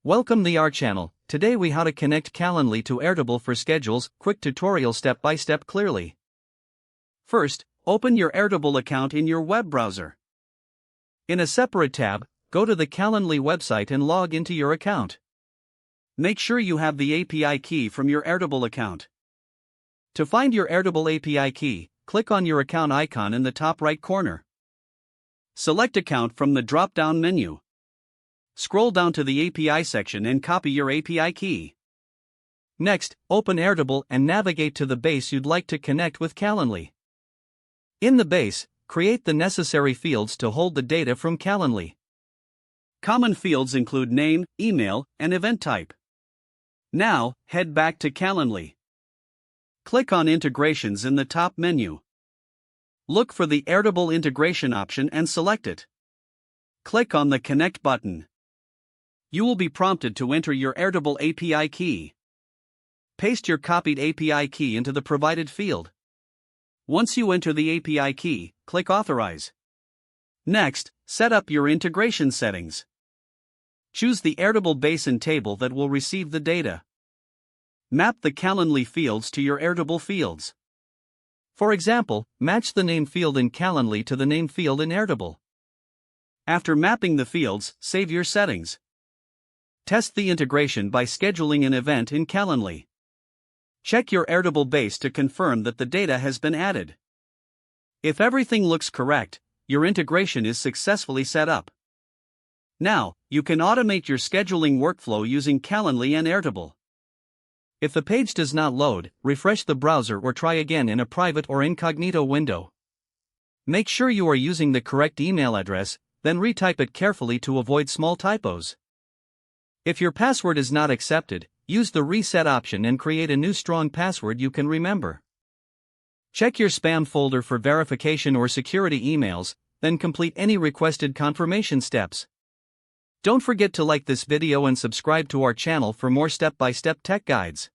Welcome to our channel. Today we how to connect Calendly to Airtable for schedules. Quick tutorial step by step clearly. First, open your Airtable account in your web browser. In a separate tab, go to the Calendly website and log into your account. Make sure you have the API key from your Airtable account. To find your Airtable API key, click on your account icon in the top right corner. Select Account from the drop-down menu. Scroll down to the API section and copy your API key. Next, open Airtable and navigate to the base you'd like to connect with Calendly. In the base, create the necessary fields to hold the data from Calendly. Common fields include name, email, and event type. Now, head back to Calendly. Click on Integrations in the top menu. Look for the Airtable integration option and select it. Click on the Connect button. You will be prompted to enter your Airtable API key. Paste your copied API key into the provided field. Once you enter the API key, click Authorize. Next, set up your integration settings. Choose the Airtable basin table that will receive the data. Map the Calendly fields to your Airtable fields. For example, match the name field in Calendly to the name field in Airtable. After mapping the fields, save your settings. Test the integration by scheduling an event in Calendly. Check your Airtable base to confirm that the data has been added. If everything looks correct, your integration is successfully set up. Now, you can automate your scheduling workflow using Calendly and Airtable. If the page does not load, refresh the browser or try again in a private or incognito window. Make sure you are using the correct email address, then retype it carefully to avoid small typos. If your password is not accepted, use the reset option and create a new strong password you can remember. Check your spam folder for verification or security emails, then complete any requested confirmation steps. Don't forget to like this video and subscribe to our channel for more step-by-step tech guides.